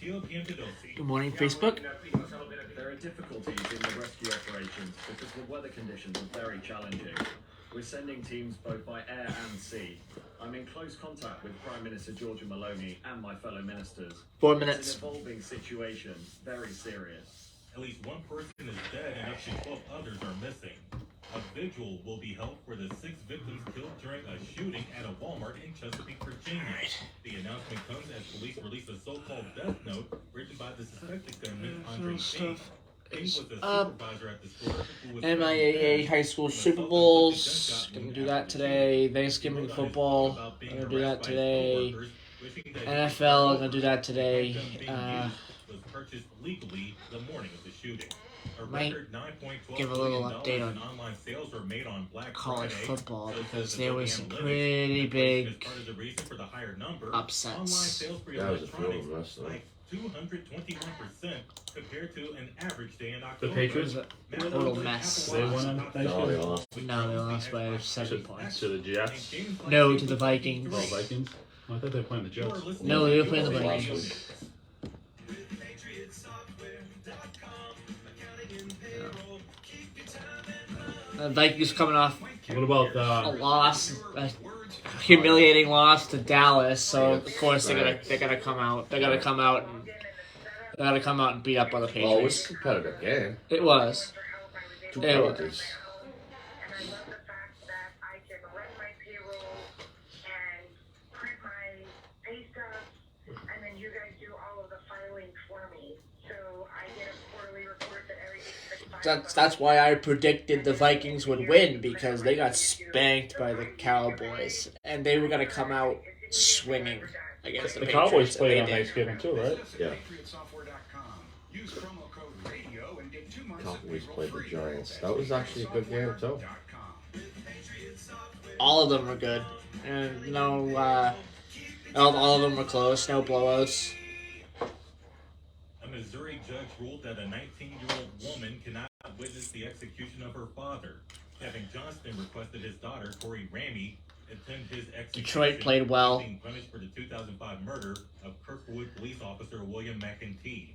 Good morning, Facebook. There are difficulties in the rescue operations because the weather conditions are very challenging. We're sending teams both by air and sea. I'm in close contact with Prime Minister Giorgia Meloni and my fellow ministers. 4 minutes. It's an evolving situation, very serious. At least one person is dead and up to 12 others are missing. A vigil will be held for the 6 victims killed during a shooting at a Walmart in Chesapeake, Virginia. The announcement comes as police release a so-called death note written by the suspected gunman, Andre King. King was a supervisor at the store who was MIAA High School Super Bowls. Gonna do that today. Thanksgiving football. Gonna do that today. NFL. Gonna do that today. was purchased legally the morning of the shooting. Might give a little update on college football because there was some pretty big upsets. That was a field rush, though. 221% compared to an average day in October. The Patriots? A little mess. They won on No, they Thanksgiving? lost. No, they lost by 7 points. To the Jets? No, to the Vikings. Oh, Vikings? I thought they were playing the Jets. No, they were playing the Last Vikings. week. Vikings coming off What about a loss, a humiliating loss to Dallas. So of course they're gonna come out. They're gonna come out and beat up on the Well, it was Patriots. a competitive game. It was. Two It was. penalties. And I love the fact that I can run my payroll and print my pay stubs, and then you guys do all of the filing for me. So I get a quarterly report that everything's been filed. That's why I predicted the Vikings would win because they got spanked by the Cowboys and they were gonna come out swinging against the the Patriots. Cowboys and played they on did. Thanksgiving too, right? Yeah. Cowboys played the Giants. That was actually a good game, too. All of them were good, and no, all of them were close. No blowouts. A Missouri judge ruled that a 19-year-old woman cannot witness the execution of her father. Kevin Johnston requested his daughter, Tori Ramey, attend his execution. Detroit played well. Being punished for the 2005 murder of Kirkwood police officer William McEntee.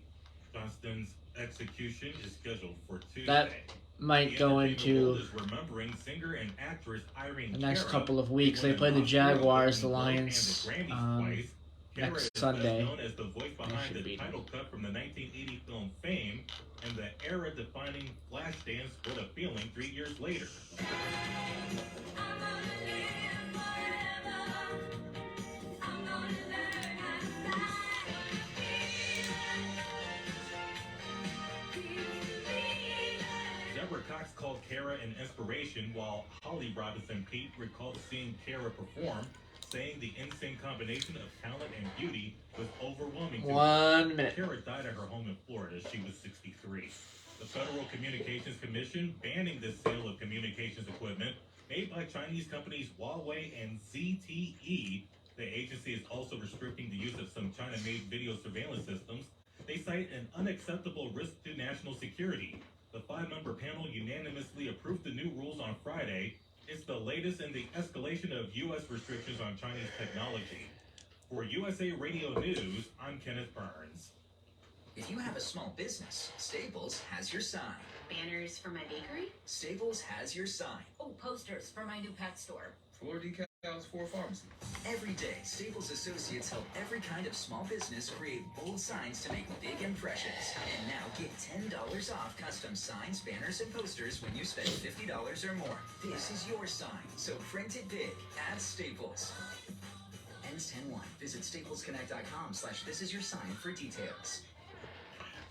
Johnston's execution is scheduled for Tuesday. That might go into Remembering singer and actress Irene the next Cara, couple of weeks. They play the Jaguars, the Lions, next Sunday. Known as the voice behind should the beat title cut from the 1980 film Fame and the era-defining Flashdance What a Feeling 3 years later. Deborah Cox called Cara an inspiration, while Holly Robinson Pete recalled seeing Cara perform, saying the insane combination of talent and beauty was overwhelming. 1 minute. Cara died at her home in Florida. She was 63. The Federal Communications Commission banning the sale of communications equipment made by Chinese companies Huawei and ZTE. The agency is also restricting the use of some China-made video surveillance systems. They cite an unacceptable risk to national security. The 5-member panel unanimously approved the new rules on Friday. It's the latest in the escalation of U.S. restrictions on Chinese technology. For USA Radio News, I'm Kenneth Burns. If you have a small business, Staples has your sign. Banners for my bakery? Staples has your sign. Oh, posters for my new pet store. Floor decals for a pharmacy. Every day, Staples associates help every kind of small business create bold signs to make big impressions. And now get $10 off custom signs, banners, and posters when you spend $50 or more. This is your sign, so print it big at Staples. Ends 10/1. Visit staplesconnect.com/thisisyoursign for details.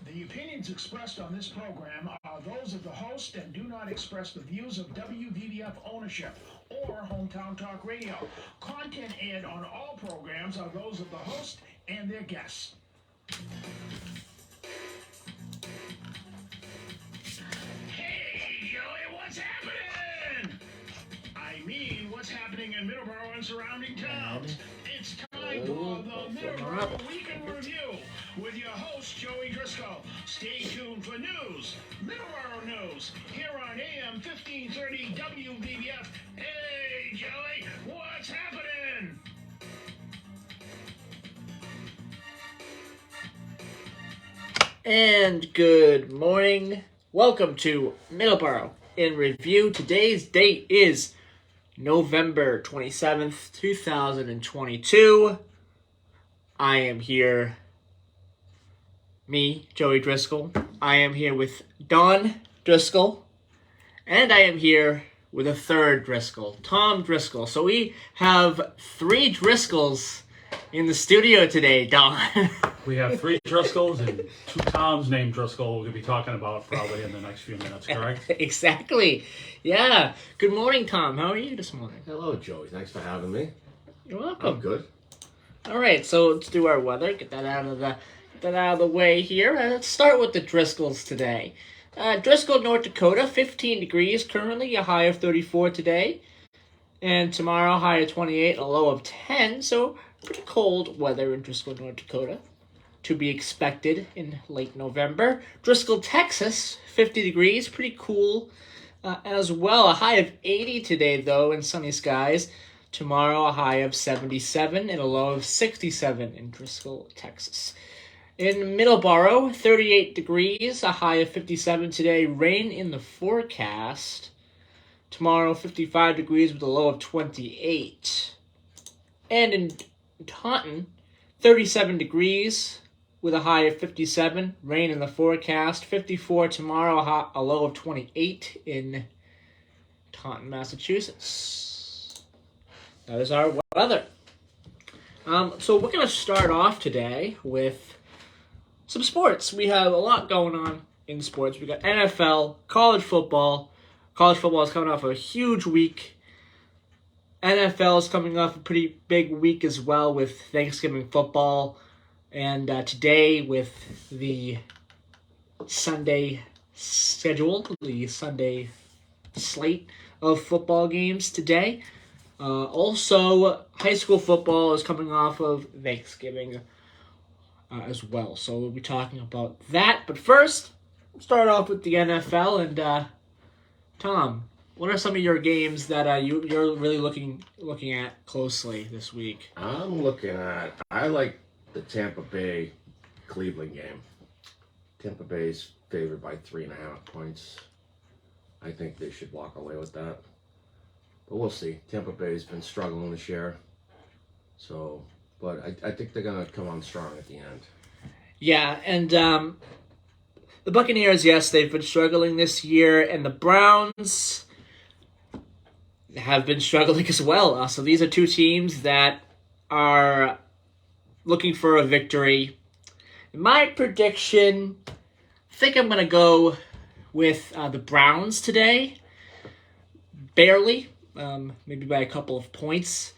The opinions expressed on this program are those of the host and do not express the views of WVBF ownership or Hometown Talk Radio. Content aired on all programs are those of the host and their guests. Hey, Joey, what's happening? I mean, what's happening in Middleboro and surrounding towns? It's time for the Middleboro Weekend Review with your host, Joey Driscoll. Stay tuned for news, Middleboro news, here on AM 1530 WVBF. Hey, Joey, what's happening? And good morning. Welcome to Middleboro in Review. Today's date is November 27th, 2022. I am here, me, Joey Driscoll. I am here with Don Driscoll. And I am here with a third Driscoll, Tom Driscoll. So we have 3 Driscolls in the studio today, Don. We have 3 Driscolls and 2 Toms named Driscoll we're going to be talking about probably in the next few minutes, correct? Exactly. Yeah. Good morning, Tom. How are you this morning? Hello, Joey. Thanks for having me. You're welcome. I'm good. All right, so let's do our weather. Get that out of the way here. Let's start with the Driscolls today. Driscoll, North Dakota, 15 degrees currently, a high of 34 today. And tomorrow, high of 28, a low of 10. So pretty cold weather in Driscoll, North Dakota, to be expected in late November. Driscoll, Texas, 50 degrees, pretty cool as well. A high of 80 today, though, in sunny skies. Tomorrow, a high of 77 and a low of 67 in Driscoll, Texas. In Middleboro, 38 degrees, a high of 57 today. Rain in the forecast. Tomorrow, 55 degrees with a low of 28. And in Taunton, 37 degrees with a high of 57. Rain in the forecast. 54 tomorrow, a low of 28 in Taunton, Massachusetts. That is our weather. So we're going to start off today with some sports. We have a lot going on in sports. We got NFL, college football. College football is coming off a huge week. NFL is coming off a pretty big week as well with Thanksgiving football. And today with the Sunday schedule, the Sunday slate of football games today. Also, high school football is coming off of Thanksgiving as well. So we'll be talking about that. But first, we'll start off with the NFL. And Tom, what are some of your games that you're really looking at closely this week? I like the Tampa Bay Cleveland game. Tampa Bay's favored by 3.5 points. I think they should walk away with that. But we'll see. Tampa Bay's been struggling this year. So, but I think they're going to come on strong at the end. Yeah, and the Buccaneers, yes, they've been struggling this year, and the Browns have been struggling as well. So these are 2 teams that are looking for a victory. My prediction, I think I'm going to go with the Browns today. Barely, maybe by a couple of points.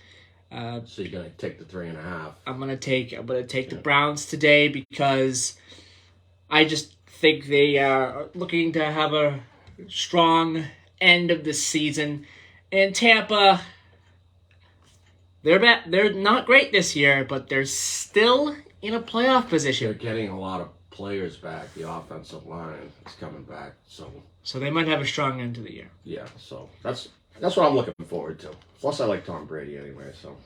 So you're gonna take the 3.5. I'm gonna take the Browns today because I just think they are looking to have a strong end of the season. And Tampa, they're not great this year, but they're still in a playoff position. They're getting a lot of players back. The offensive line is coming back, so they might have a strong end to the year. Yeah, so that's what I'm looking forward to. Plus, I like Tom Brady anyway, so.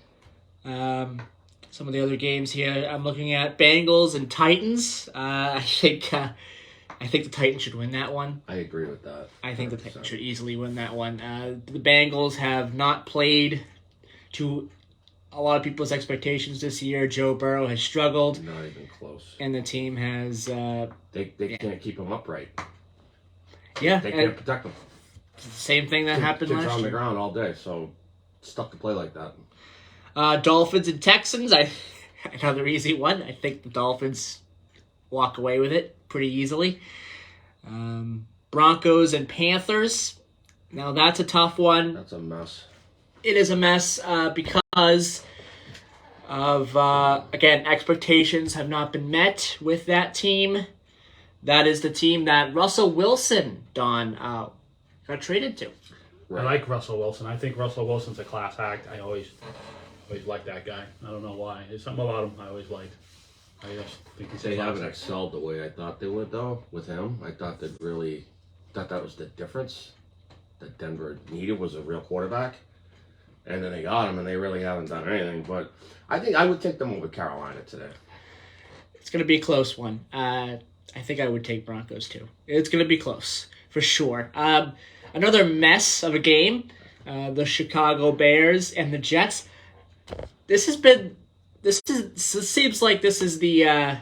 Some of the other games here, I'm looking at Bengals and Titans. I think the Titans should win that one. I agree with that. I think the Titans should easily win that one. The Bengals have not played to a lot of people's expectations this year. Joe Burrow has struggled. Not even close. And the team has... They can't keep him upright. Yeah. They can't protect him. Same thing that happened last year. Kids on the ground all day, so it's tough to play like that. Dolphins and Texans, another easy one. I think the Dolphins walk away with it pretty easily. Broncos and Panthers. Now that's a tough one. That's a mess. It is a mess because of, again, expectations have not been met with that team. That is the team that Russell Wilson, Don, got traded to. Right. I like Russell Wilson. I think Russell Wilson's a class act. I always liked that guy. I don't know why. There's something about him I always liked. I just think they haven't excelled the way I thought they would, though, with him. I thought that was the difference that Denver needed, was a real quarterback. And then they got him, and they really haven't done anything. But I think I would take them over Carolina today. It's going to be a close one. I think I would take Broncos too. It's going to be close for sure. Another mess of a game. The Chicago Bears and the Jets. This seems like this is the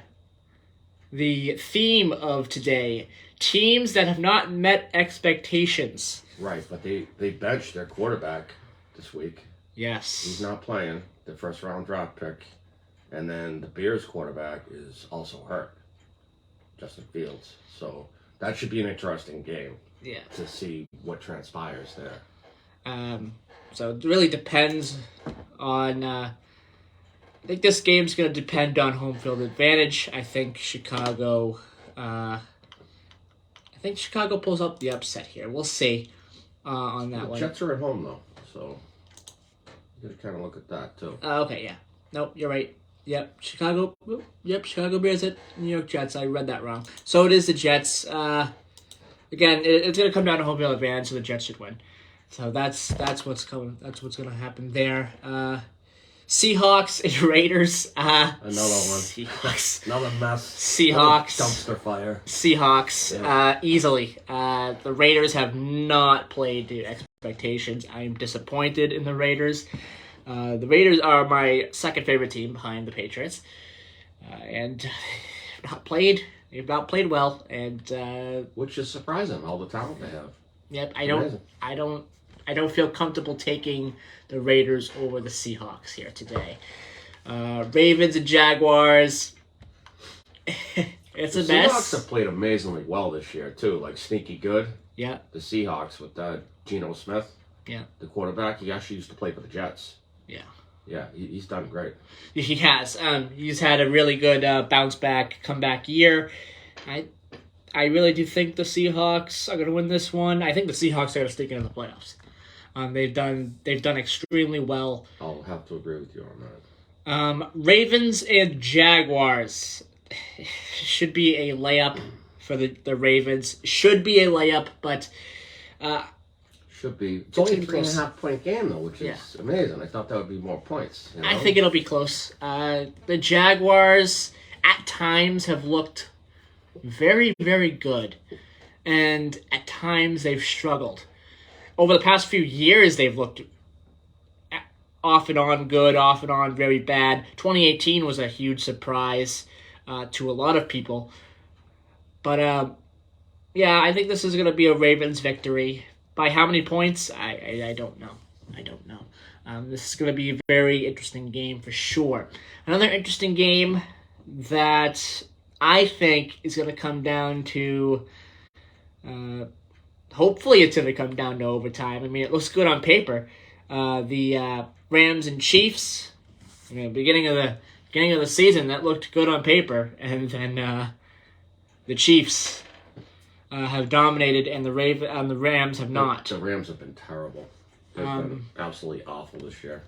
theme of today. Teams that have not met expectations. Right, but they benched their quarterback this week. Yes. He's not playing, the first round draft pick. And then the Bears quarterback is also hurt, Justin Fields. So that should be an interesting game. Yeah. To see what transpires there. So it really depends on. I think this game's going to depend on home field advantage. I think Chicago. I think Chicago pulls up the upset here. We'll see on that one. Jets are at home though, so you got to kind of look at that too. Okay, yeah. Nope, you're right. Yep, Chicago. Yep, Chicago Bears at New York Jets. I read that wrong. So it is the Jets. Again, it's going to come down to home field advantage, so the Jets should win. So that's what's coming. That's what's going to happen there. Seahawks and Raiders. Another one. Seahawks. Another mess. Seahawks. Another dumpster fire. Seahawks. Easily. The Raiders have not played to expectations. I am disappointed in the Raiders. The Raiders are my second favorite team behind the Patriots, and they've not played well, and which is surprising. All the talent they have. Yep, I don't feel comfortable taking the Raiders over the Seahawks here today. Ravens and Jaguars. It's a mess. The Seahawks have played amazingly well this year too, like sneaky good. Yeah. The Seahawks with Geno Smith. Yeah. The quarterback, he actually used to play for the Jets. Yeah. Yeah, he's done great. He has. He's had a really good comeback year. I really do think the Seahawks are going to win this one. I think the Seahawks are going to sneak into the playoffs. They've done extremely well. I'll have to agree with you on that. Ravens and Jaguars should be a layup for the Ravens. Should be a layup, but should be. It's only a 3.5-point game though, which is amazing. I thought that would be more points. You know? I think it'll be close. The Jaguars at times have looked very, very good, and at times they've struggled. Over the past few years, they've looked off and on good, off and on very bad. 2018 was a huge surprise to a lot of people. But, I think this is going to be a Ravens victory. By how many points? I don't know. This is going to be a very interesting game for sure. Another interesting game that I think is going to come down to... hopefully it's going to come down to overtime. I mean, it looks good on paper. The Rams and Chiefs, beginning of the season, that looked good on paper. And then the Chiefs have dominated, and the Rams have not. The Rams have been terrible. They've been absolutely awful this year.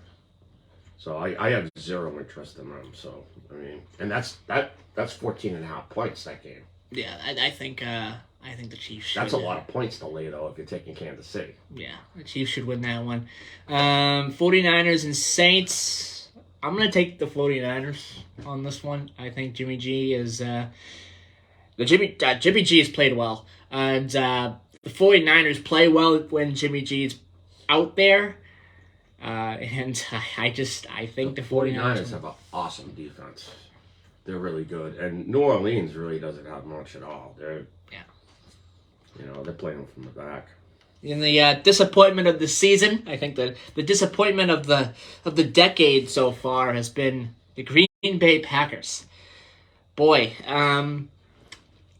So I have zero interest in them. So I mean, and that's 14.5 points that game. Yeah, I think the Chiefs should. That's a lot of points to lay though if you're taking Kansas City. Yeah, the Chiefs should win that one. 49ers and Saints. I'm gonna take the 49ers on this one. I think Jimmy G is Jimmy G has played well, and the 49ers play well when Jimmy G's out there. And I think the 49ers have an awesome defense. They're really good, and New Orleans really doesn't have much at all. They're playing from the back. In the disappointment of the season, I think the disappointment of the decade so far has been the Green Bay Packers. Boy,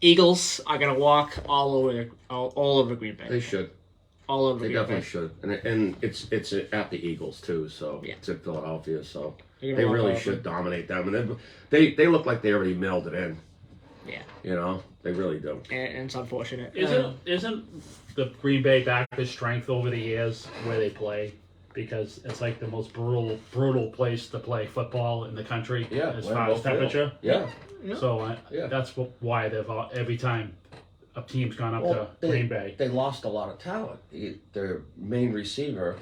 Eagles are gonna walk all over Green Bay. They should. All over. They definitely should, and it's at the Eagles too. So it's in Philadelphia, so they really should dominate them. And they look like they already mailed it in. Yeah, they really do. And it's unfortunate. Isn't the Green Bay Packers' strength over the years where they play? Because it's like the most brutal place to play football in the country as far as temperature. Yeah. So that's why they've every time a team's gone up to Green Bay. They lost a lot of talent. Their main receiver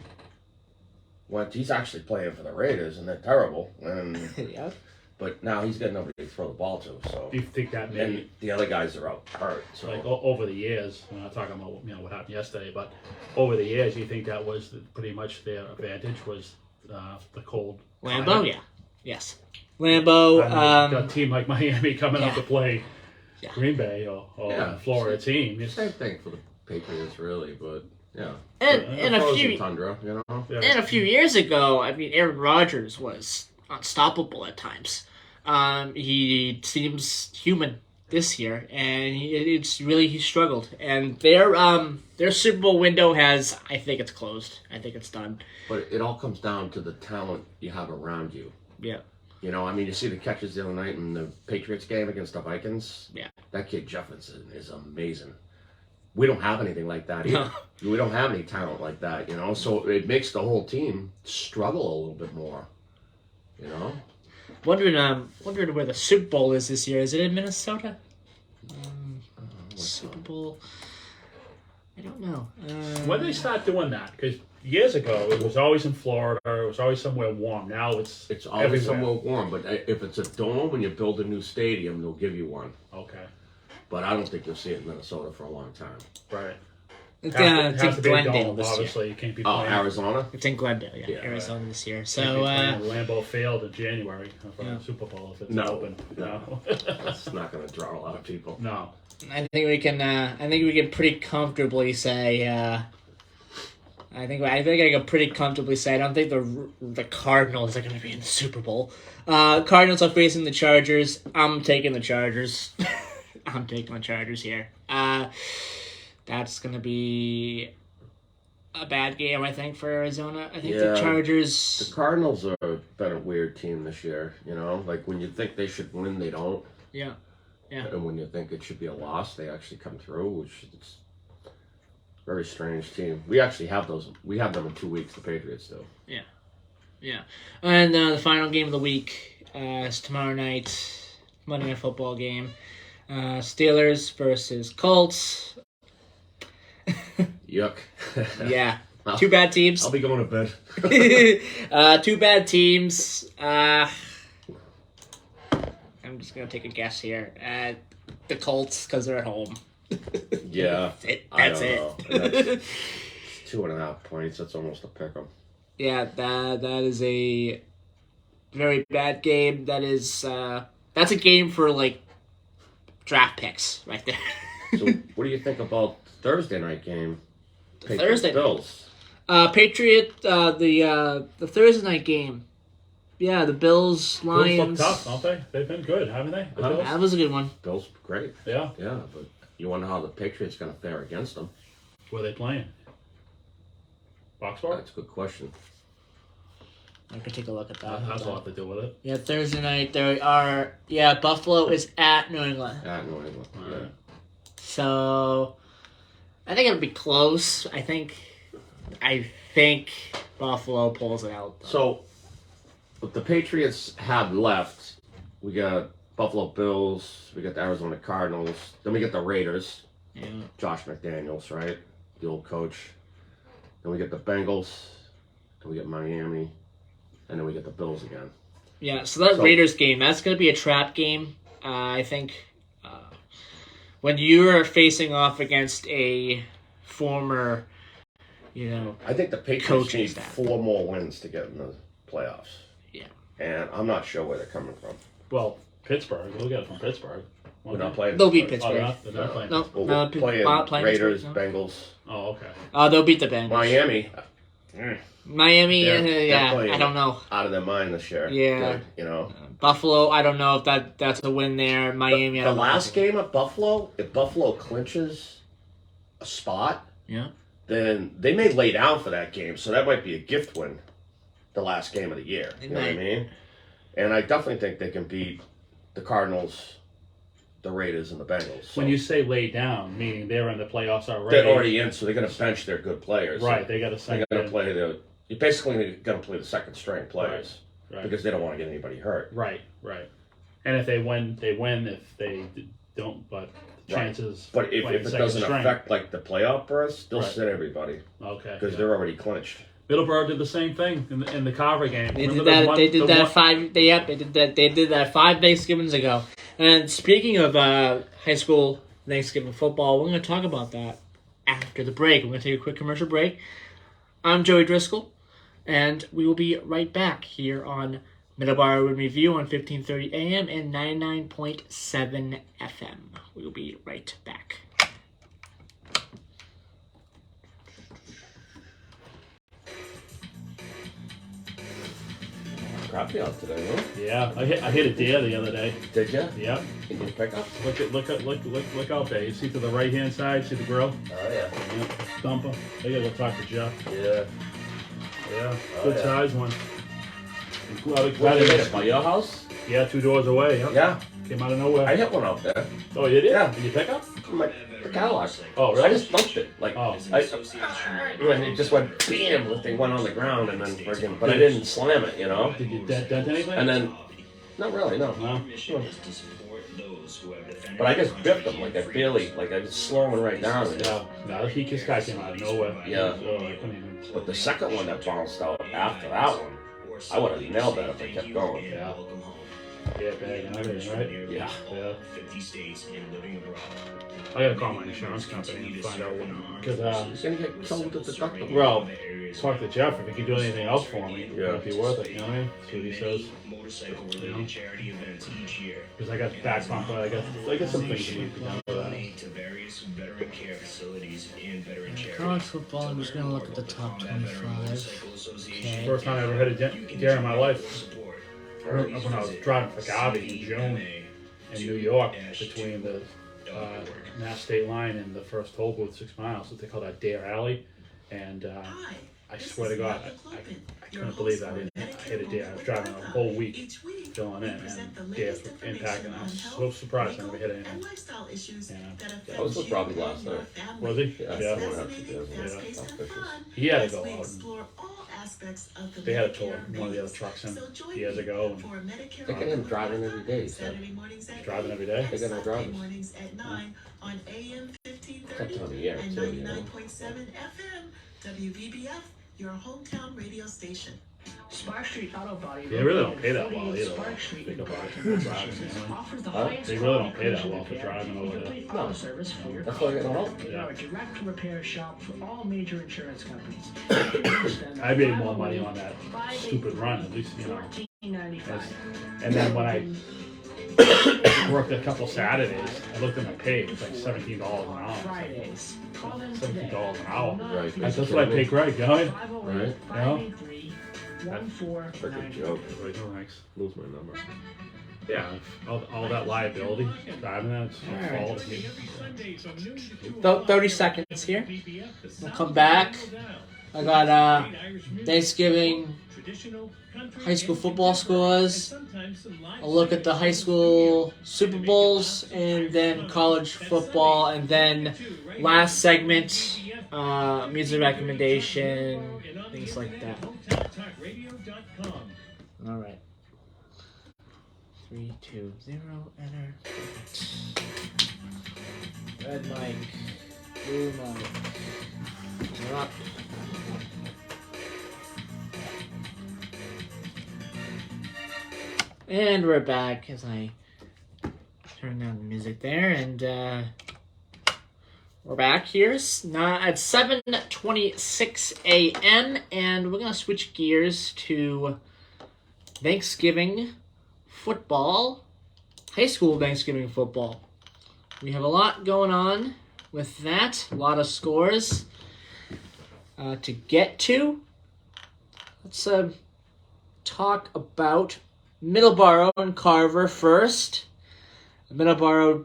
he's actually playing for the Raiders, and they're terrible. And But now he's got nobody to throw the ball to. So Do you think that and maybe the other guys are out hurt. So like over the years, we're not talking about what happened yesterday, but over the years, you think that was pretty much their advantage was the cold Lambeau, climate? yeah, yes, Lambeau. A team like Miami coming up to play Green Bay or Florida team. It's, same thing for the Patriots, really. But yeah, and a few tundra, you know. yeah. And a few years ago, I mean, Aaron Rodgers was unstoppable at times. He seems human this year, and he struggled. And their Super Bowl window I think it's closed. I think it's done. But it all comes down to the talent you have around you. Yeah. You know, I mean, you see the catches the other night in the Patriots game against the Vikings. Yeah. That kid Jefferson is amazing. We don't have anything like that either. No. We don't have any talent like that, you know. So it makes the whole team struggle a little bit more. You know. Wondering where the Super Bowl is this year. Is it in Minnesota? Super Bowl. I don't know. When they start doing that, because years ago it was always in Florida, it was always somewhere warm. Now it's always everywhere. somewhere warm. But if it's a dome and you build a new stadium, they'll give you one. Okay. But I don't think you'll see it in Minnesota for a long time. Right. It's It has in to be a Glendale dome, this year. obviously. You can't be Oh, playing. Arizona? It's in Glendale, Yeah, Arizona this year. Can't So, be playing Lambeau Field in January for the Super Bowl if it's No. open. No. That's not going to draw a lot of people. No. I think we can pretty comfortably say. I think I can pretty comfortably say I don't think the Cardinals are going to be in the Super Bowl. Cardinals are facing the Chargers. I'm taking the Chargers. I'm taking the Chargers here. That's going to be a bad game, I think, for Arizona. I think the Chargers. The Cardinals have been a weird team this year. You know, like when you think they should win, they don't. Yeah. Yeah. And when you think it should be a loss, they actually come through, which is a very strange team. We actually have those. We have them in 2 weeks. The Patriots do. Yeah. Yeah. And the final game of the week is tomorrow night, Monday Night Football game. Steelers versus Colts. Yuck. Yeah. Two bad teams. I'll be going to bed. Two bad teams. I'm just going to take a guess here. The Colts, because they're at home. Yeah. That's it. That's 2.5 points. That's almost a pick 'em. Yeah, that is a very bad game. That's a game for, like, draft picks right there. So what do you think about Thursday night game? Thursday night. Bills. The Thursday night game. Yeah, the Bills, Lions. Bills look tough, don't they? They've been good, haven't they? The Bills? That was a good one. Bills, great. Yeah. Yeah, but you wonder how the Patriots going to fare against them. Where are they playing? Foxborough? That's a good question. I could take a look at that. That has a lot to do with it. Yeah, Thursday night there are. Yeah, Buffalo is at New England. At New England. Yeah. Right. So, I think it'll be close. I think Buffalo pulls it out. Though. So, what the Patriots have left, we got Buffalo Bills, we got the Arizona Cardinals, then we get the Raiders. Yeah. Josh McDaniels, right? The old coach. Then we get the Bengals, then we get Miami, and then we get the Bills again. Yeah, so that Raiders game, that's going to be a trap game. I think when you're facing off against a former, I think the Patriots need 4 more wins to get in the playoffs. Yeah. And I'm not sure where they're coming from. Well, Pittsburgh. We'll get it from Pittsburgh. We're not playing. They'll beat Oh, Pittsburgh. they're not playing. No, Well, no, we're playing Raiders, Pittsburgh, no. Bengals, Oh, okay. They'll beat the Bengals. Miami. Miami, They're playing I don't know. out of their mind this year. Yeah. Good, Buffalo, I don't know if that's a win there. Miami, I The don't know. last game at Buffalo, if Buffalo clinches a spot, Yeah. then they may lay down for that game. So that might be a gift win, the last game of the year. You know what I mean? And I definitely think they can beat the Cardinals, the Raiders, and the Bengals. So When you say lay down, meaning they're in the playoffs already. they're already in, so they're going to bench their good players. Right, they got to They're send going to play you basically going to play the second string players Right. because they don't want to get anybody hurt. Right. And if they win, they win. If they don't, but the Right. chances. But if playing it second doesn't string. affect like the playoff berths, they'll Right. sit everybody Okay. because they're already clinched. Middleboro did the same thing in the Carver game. They Remember did that. the one- They did the that one- 5. They did that. They did that 5 Thanksgivings ago. And speaking of high school Thanksgiving football, we're going to talk about that after the break. We're going to take a quick commercial break. I'm Joey Driscoll, and we will be right back here on Middleboro in Review on 1530 AM and 99.7 FM. We will be right back. Crappy out today, huh? Yeah, I hit a deer the other day. Did you? Yep. Did you pick up? Look out there. You see to the right hand side, see the grill? Oh, yeah. Yep. Dump him. I gotta go talk to Jeff. Yeah. Yeah. Oh, Good yeah. size one. Where did you hit it? By your house? Yeah, 2 doors away. Yep. Yeah. Came out of nowhere. I hit one out there. Oh, you did? Yeah. Did you pick up? My Cadillac. Oh, I really? just dumped it. Like, Oh. when it just went bam, the thing went on the ground and then friggin', but I didn't slam it, you know? Did you dent anything? And then, not really, no. No. But I just biffed him, like I barely, like I was slowing right down. And Yeah. No, this guy came out of nowhere. Yeah. So I couldn't even. But the second one that bounced out after that one, I would have nailed that if I kept going. Yeah. Yeah, bag and everything, right? Yeah. Yeah. I gotta call my insurance company and find out what. Because, He's gonna get killed with the deductible. well, talk to Jeff if he can do anything else for me. Yeah. It'd be worth it, you know what I mean? See what he says. You know? Because I got the back bumper, I got some things that need to be done for that. College football, I'm just going to look at the top 25. Okay. First time I ever hit a deer in my life. When I was driving for Garvey in June in New York between the Mass State line and the first toll booth, 6 miles, what they call that Dare Alley. And I swear to God, I couldn't believe I hit a deer. I was driving a whole week filling in, and deers were impacting. I was so surprised I never hit anything. That was probably last night. Was he? Yeah. Yeah. One after the other one. He had to go out. They had to tow one of the other trucks in years ago. And They get him driving every day, so. driving every day. They got no drivers. That time of year, too, you know. WVBF, your hometown radio station. Spark Street Auto Body. They really don't pay that well either. Spark Street Think about it. Driving Driving, you know? offers the Huh? highest They really don't pay that well for driving over there. complete auto service for your That's why I got no help. We're Yeah. a direct repair shop for all major insurance companies. I made more money on that stupid run, at least, you know. And then when I worked a couple Saturdays, I looked at my pay, it was like $17 an hour. Fridays. Call them $17 an hour. Right. That's what I pay Greg, you know? Right. 508-583-1490. Freaking joke. Like, oh, thanks. Lose my number. Yeah, all that liability, driving that, it's All all right. fault of me. 30 seconds here. We'll come back. I got Thanksgiving high school football scores. I'll look at the high school Super Bowls, and then college football, and then last segment, music recommendation, things like that. All right. 3, 2, 0, enter. Red mic, blue mic. We're up. And we're back as I turn down the music there, and we're back here at 7:26 a.m. and we're gonna switch gears to Thanksgiving football, high school Thanksgiving football. We have a lot going on with that, a lot of scores to get to. Let's talk about Middleboro and Carver first. Middleboro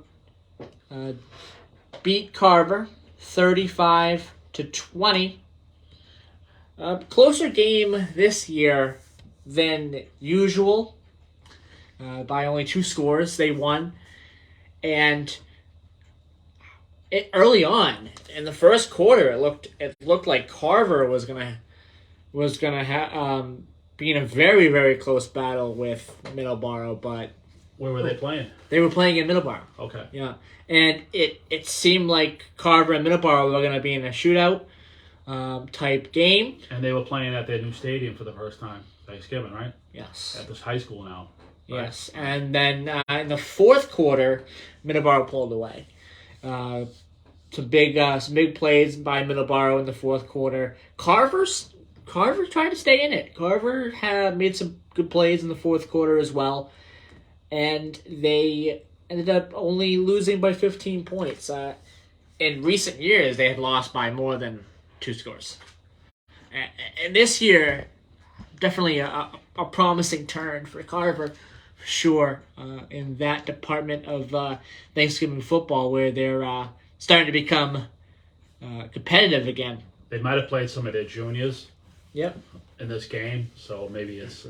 beat Carver 35-20. Closer game this year than usual. By only 2 scores, they won. And early on in the first quarter, it looked like Carver was gonna be in a very, very close battle with Middleboro, but Where were they playing? they were playing in Middleboro. Okay. Yeah, and it seemed like Carver and Middleboro were going to be in a shootout. type game. And they were playing at their new stadium for the first time, Thanksgiving, right? Yes. At this high school now. Right? Yes. And then in the fourth quarter, Middleboro pulled away. Some big plays by Middleboro in the fourth quarter. Carver tried to stay in it. Carver had made some good plays in the fourth quarter as well, and they ended up only losing by 15 points. In recent years, they had lost by more than 2 scores. And this year, definitely a promising turn for Carver, for sure, in that department of Thanksgiving football, where they're starting to become competitive again. They might have played some of their juniors. Yep. In this game, so maybe it's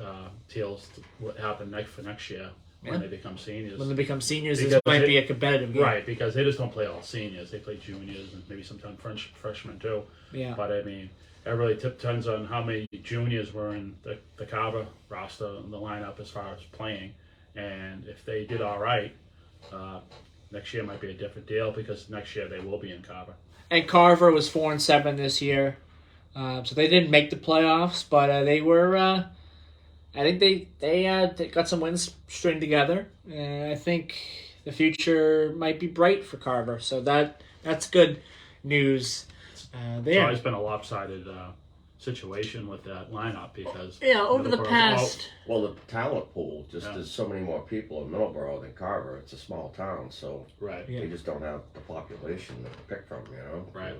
tells what happened for next year when they become seniors. When they become seniors, this might be a competitive game. Right, because they just don't play all seniors. They play juniors and maybe sometimes freshmen too. Yeah. But I mean, it really depends on how many juniors were in the Carver roster in the lineup as far as playing. And if they did all right, next year might be a different deal because next year they will be in Carver. And Carver was 4-7 this year. So they didn't make the playoffs, but they were. I think they got some wins stringed together. I think the future might be bright for Carver. So that's good news. There. It's always been a lopsided situation with that lineup because over the past. Well, the talent pool there's so many more people in Middleboro than Carver. It's a small town, so they just don't have the population to pick from. Right.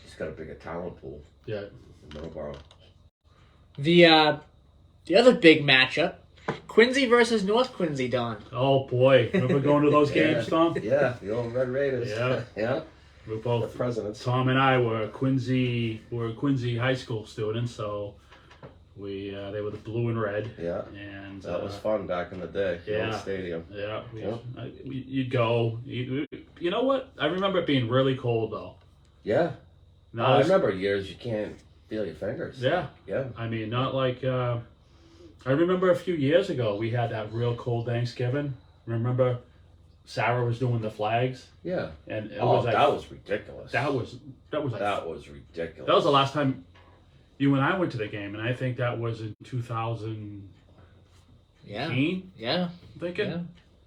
It's got a bigger talent pool. Yeah. In Middleboro. The other big matchup, Quincy versus North Quincy, Don. Oh boy, remember going to those games, Tom? Yeah, the old Red Raiders. Yeah. Yeah. We're both the presidents. Tom and I were Quincy high school students, so they were the blue and red. Yeah. And that was fun back in the day. The old stadium. Yeah. You'd go. You know what? I remember it being really cold though. Yeah. No, I remember years you can't feel your fingers. Yeah. Yeah. I mean, not like. I remember a few years ago we had that real cold Thanksgiving. Remember, Sarah was doing the flags. Yeah. And it was like, that was ridiculous. That was ridiculous. That was the last time you and I went to the game, and I think that was in 2000. Yeah. I'm thinking. Yeah.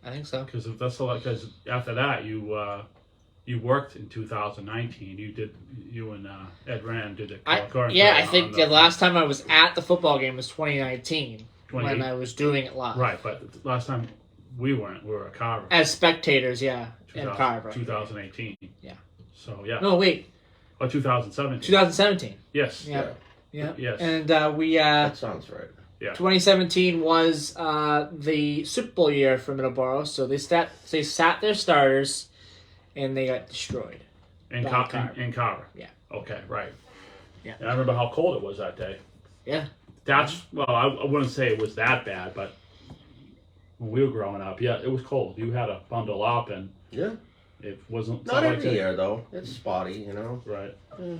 I think so. Because because after that you worked in 2019. You and Ed Rand did the I think the last time I was at the football game was 2019 when I was doing it live. Right, but the last time we weren't. We were at Carver. As spectators, in Carver. 2018. Yeah. So, yeah. No, wait. Or 2017. 2017. Yes. Yeah. Yes. And we... that sounds right. Yeah. 2017 was the Super Bowl year for Middleboro, so they sat their starters, and they got destroyed. In Carver. Yeah. Okay, right. Yeah. And I remember how cold it was that day. Yeah. I wouldn't say it was that bad, but when we were growing up, it was cold. You had to bundle up, and it wasn't... Not every year, though. It's spotty, Right. Yeah.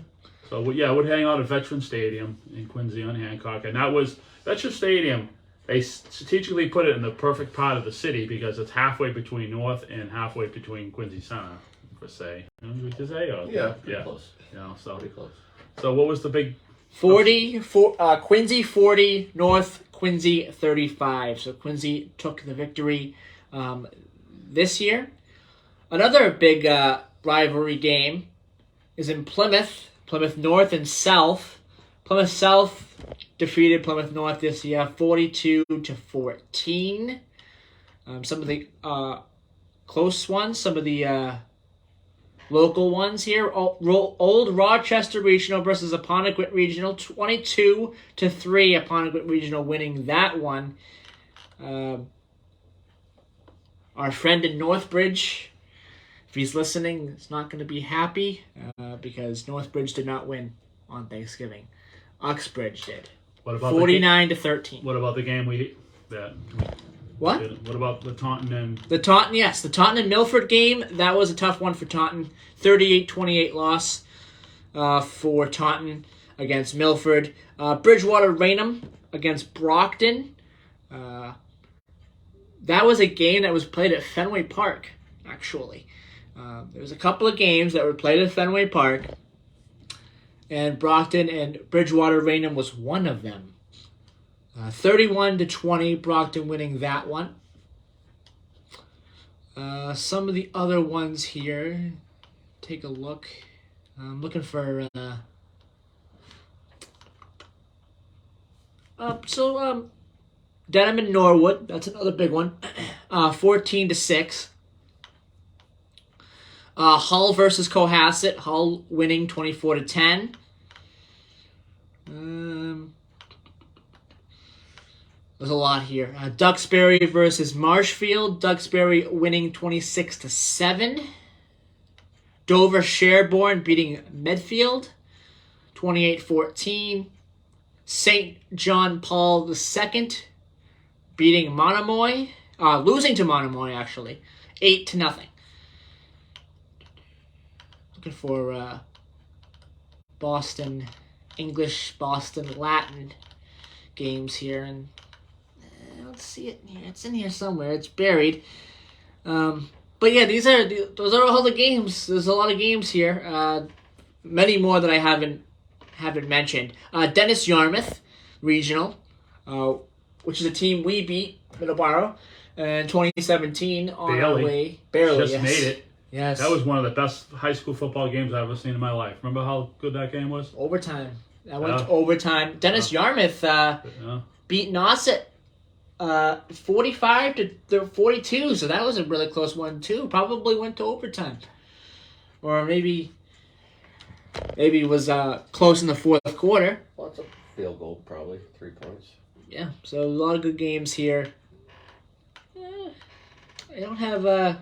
So, I would hang out at Veterans Stadium in Quincy on Hancock, and that was... Veterans Stadium, they strategically put it in the perfect part of the city because it's halfway between North and halfway between Quincy Center, per se. Pretty close. Pretty close. So what was the big... Quincy 40, North Quincy 35. So Quincy took the victory this year. Another big rivalry game is in Plymouth. Plymouth North and South. Plymouth South defeated Plymouth North this year 42-14. Some of the close ones, some of the local ones here. Old Rochester Regional versus Apponequet Regional, 22-3. Apponequet Regional winning that one. Our friend in Northbridge, if he's listening, is not going to be happy because Northbridge did not win on Thanksgiving. Uxbridge did. What about 49-13. What about the game What? What about the Taunton and... The Taunton and Milford game, that was a tough one for Taunton. 38-28 loss for Taunton against Milford. Bridgewater Raynham against Brockton. That was a game that was played at Fenway Park, actually. There was a couple of games that were played at Fenway Park. and Brockton and Bridgewater Raynham was one of them. 31-20, Brockton winning that one. Some of the other ones here, take a look. I'm looking for Denham and Norwood, that's another big one. 14-6. Hull versus Cohasset, Hull winning 24-10. There's a lot here. Duxbury versus Marshfield, Duxbury winning 26-7. Dover Sherborne beating Medfield 28-14. St. John Paul II beating Monomoy, losing to Monomoy actually, 8-0. Looking for Boston English, Boston Latin games here, and I don't see it in here. It's in here somewhere. It's buried. But yeah, those are all the games. There's a lot of games here. Many more that I haven't mentioned. Dennis Yarmouth Regional, which is a team we beat, Middleboro, in 2017 on our way. Barely. Just yes. made it. Yes. That was one of the best high school football games I've ever seen in my life. Remember how good that game was? Overtime. That went to overtime. Dennis Yarmouth beat Nauset 45-42, so that was a really close one too. Probably went to overtime, or maybe it was close in the fourth quarter. Lots of field goal, probably 3 points. Yeah, so a lot of good games here. I don't have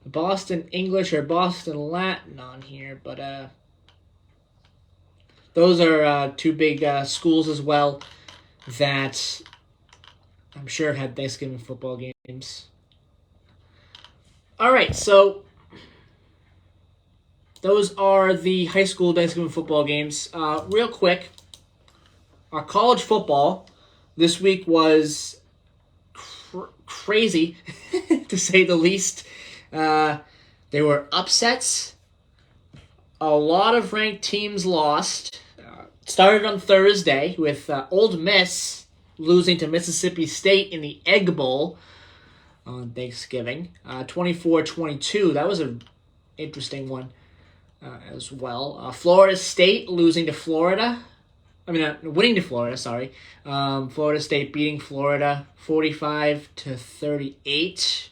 Boston English or Boston Latin on here, but those are two big schools as well that I'm sure had Thanksgiving football games. All right, so those are the high school Thanksgiving football games. Real quick, our college football this week was crazy, to say the least. There were upsets. A lot of ranked teams lost. Started on Thursday with Ole Miss losing to Mississippi State in the Egg Bowl on Thanksgiving. 24-22. That was an interesting one as well. Florida State losing to Florida. Winning to Florida, sorry. Florida State beating Florida 45-38.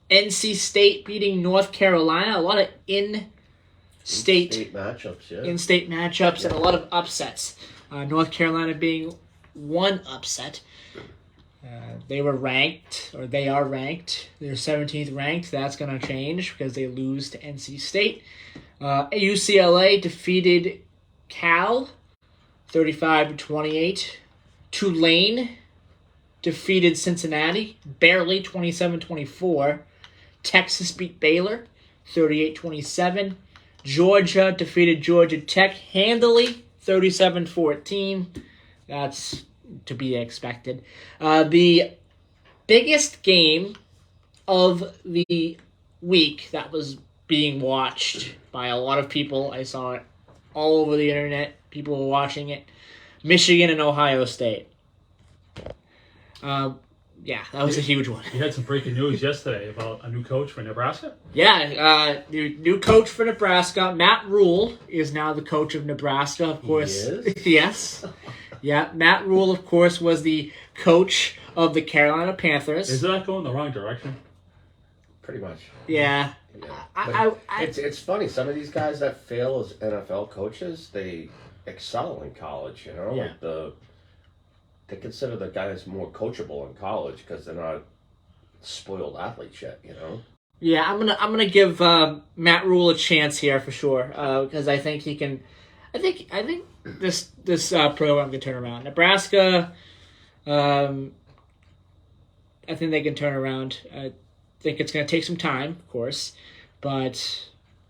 NC State beating North Carolina. A lot of in-state matchups, yeah. In-state matchups and a lot of upsets. North Carolina being one upset. They were ranked, or they are ranked. They're 17th ranked. That's going to change because they lose to NC State. UCLA defeated Cal 35-28. Tulane defeated Cincinnati barely 27-24. Texas beat Baylor 38-27. Georgia defeated Georgia Tech handily 37-14. That's to be expected. The biggest game of the week that was being watched by a lot of people, I saw it all over the internet, people were watching it, Michigan and Ohio State. Yeah, that was a huge one. You had some breaking news yesterday about a new coach for Nebraska? Yeah, the new coach for Nebraska, Matt Rule, is now the coach of Nebraska, of course. He is? Yes. Yeah, Matt Rule, of course, was the coach of the Carolina Panthers. Is that going the wrong direction? Pretty much. Yeah. It's funny. Some of these guys that fail as NFL coaches, they excel in college. You know, Yeah. like they consider the guys more coachable in college because they're not spoiled athletes yet. You know. Yeah, I'm gonna give Matt Rule a chance here for sure because I think he can. I think this program can turn around. Nebraska, I think they can turn around. I think it's going to take some time, of course, but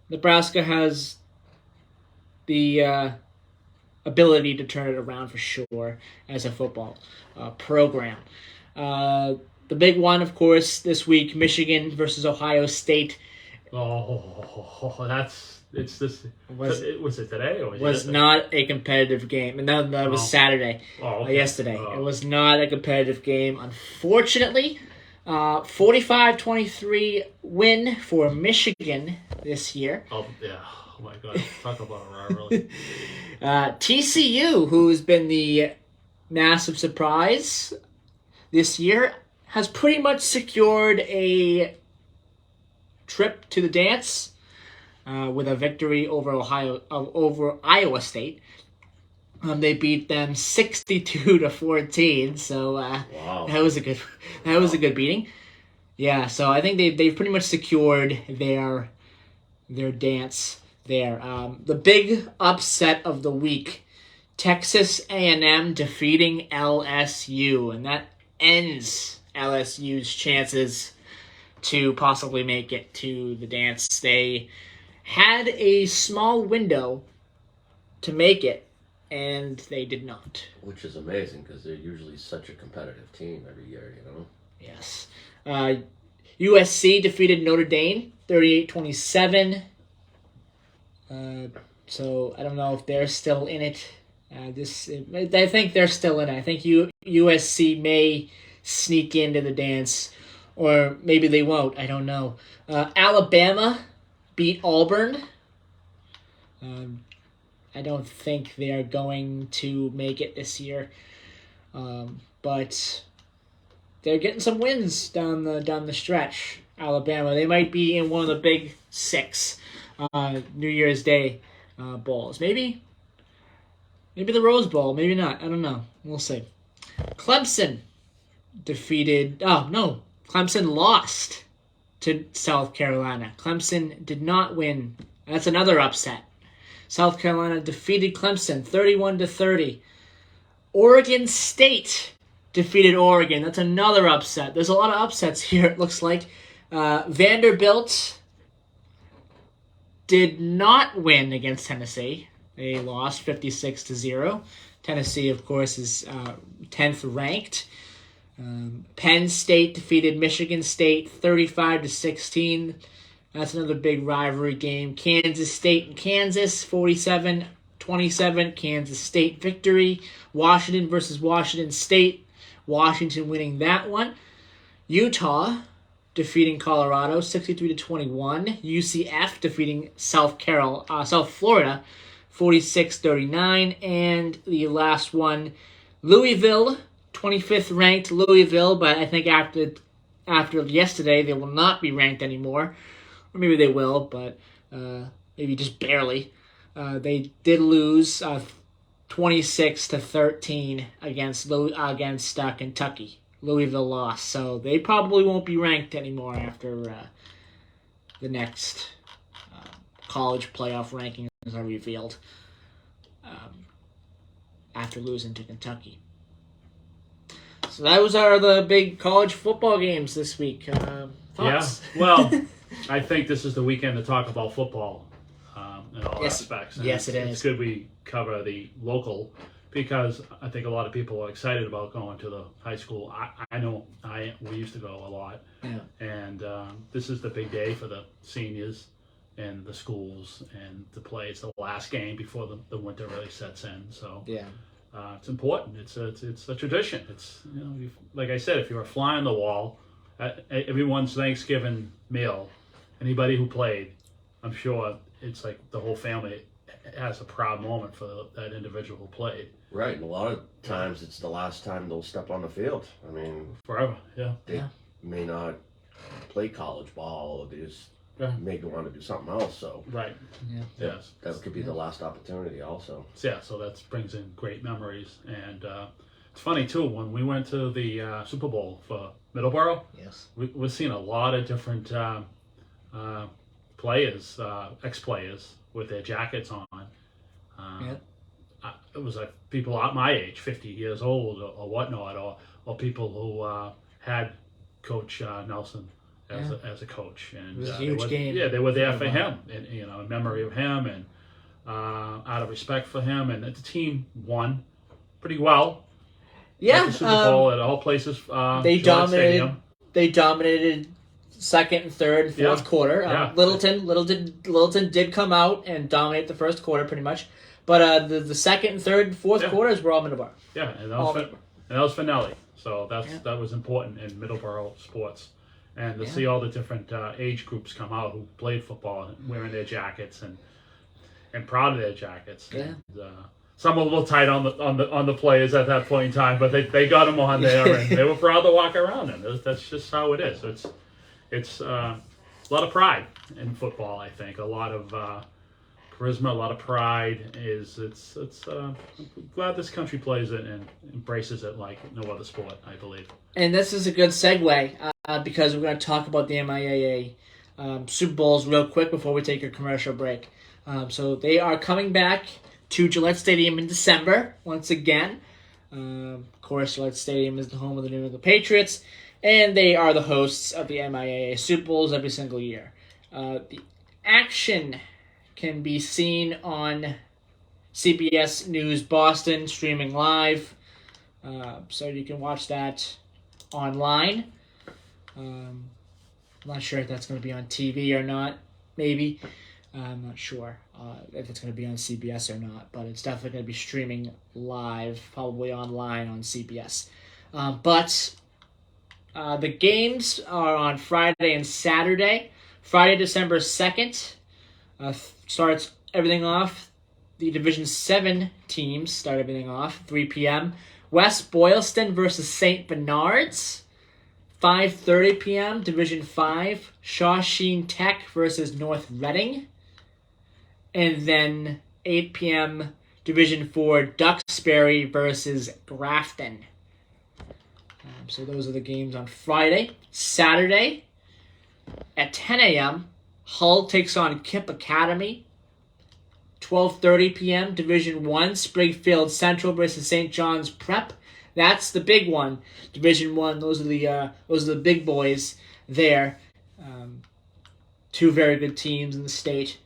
Nebraska has the ability to turn it around for sure as a football program. The big one, of course, this week, Michigan versus Ohio State. Oh, It's this. Was it today or was not a competitive game, and that was Saturday, okay. Yesterday. It was not a competitive game, unfortunately. 45-23 win for Michigan this year. Oh yeah! Oh my God! Talk about a rivalry. TCU, who's been the massive surprise this year, has pretty much secured a trip to the dance with a victory over Iowa State. They beat them 62-14. So wow, that was a good beating. Yeah, so I think they've pretty much secured their dance there. The big upset of the week: Texas A&M defeating LSU, and that ends LSU's chances to possibly make it to the dance. They had a small window to make it, and they did not. Which is amazing because they're usually such a competitive team every year, you know? Yes. USC defeated Notre Dame 38-27. So I don't know if they're still in it. I think they're still in it. I think USC may sneak into the dance, or maybe they won't. I don't know. Alabama beat Auburn. I don't think they are going to make it this year, but they're getting some wins down the stretch. Alabama, they might be in one of the big six New Year's Day bowls. Maybe the Rose Bowl. Maybe not. I don't know. We'll see. Clemson defeated. Oh no, Clemson lost to South Carolina. Clemson did not win. That's another upset. South Carolina defeated Clemson 31-30. Oregon State defeated Oregon. That's another upset. There's a lot of upsets here, it looks like. Vanderbilt did not win against Tennessee. They lost 56-0. Tennessee, of course, is 10th ranked. Penn State defeated Michigan State 35-16. That's another big rivalry game. Kansas State and Kansas, 47-27. Kansas State victory. Washington versus Washington State. Washington winning that one. Utah defeating Colorado, 63-21. UCF defeating South Florida, 46-39. And the last one, Louisville, 25th ranked Louisville, but I think after yesterday they will not be ranked anymore. Or maybe they will, but maybe just barely. They did lose 26-13 against Kentucky. Louisville lost, so they probably won't be ranked anymore after the next college playoff rankings are revealed after losing to Kentucky. So that was the big college football games this week. Thoughts? Yeah, well, I think this is the weekend to talk about football in all aspects. And yes, it is. It's good we cover the local because I think a lot of people are excited about going to the high school. I know we used to go a lot. Yeah. And this is the big day for the seniors and the schools and to play. It's the last game before the winter really sets in. So yeah. It's important. It's a tradition. It's like I said, if you're a fly on the wall at everyone's Thanksgiving meal, anybody who played, I'm sure it's like the whole family has a proud moment for that individual who played. Right, and a lot of times it's the last time they'll step on the field. I mean, forever, yeah. They may not play college ball, they just maybe want to do something else. So right, yes, that could be the last opportunity also. Yeah, so that brings in great memories, and it's funny too when we went to the Super Bowl for Middleboro. Yes, we're seeing a lot of different players, ex-players with their jackets on. It was like people at my age, 50 years old or whatnot, or people who had Coach Nelson as a coach. And it was a huge game. Yeah, they were there for him, and in memory of him, and out of respect for him. And the team won pretty well. Yeah, the Super Bowl at all places. They dominated second and third and fourth quarter. Yeah. Littleton did come out and dominate the first quarter pretty much, but the second and third and fourth quarters were all Middleboro. Yeah, and that was finale. So that was important in Middleboro sports, and to see all the different age groups come out who played football wearing their jackets and proud of their jackets. Yeah. And, some were a little tight on the players at that point in time, but they got them on there, and they were proud to walk around them. That's just how it is. It's a lot of pride in football. I think a lot of charisma, a lot of pride. I'm glad this country plays it and embraces it like no other sport, I believe. And this is a good segue because we're going to talk about the MIAA Super Bowls real quick before we take a commercial break. So they are coming back to Gillette Stadium in December once again. Of course, Gillette Stadium is the home of the New England Patriots, and they are the hosts of the MIAA Super Bowls every single year. The action can be seen on CBS News Boston, streaming live, so you can watch that online. I'm not sure if that's going to be on TV or not, maybe. I'm not sure if it's going to be on CBS or not, but it's definitely going to be streaming live, probably online on CBS. But the games are on Friday and Saturday. Friday, December 2nd, starts everything off. The Division 7 teams start everything off, 3 p.m. West Boylston versus St. Bernard's. 5:30 p.m. Division 5, Shawsheen Tech versus North Reading. And then 8 p.m. Division 4, Duxbury versus Grafton. So those are the games on Friday. Saturday at 10 a.m., Hull takes on Kip Academy. 12:30 p.m. Division 1, Springfield Central versus St. John's Prep. That's the big one. Division 1, those are the big boys there. Two very good teams in the state.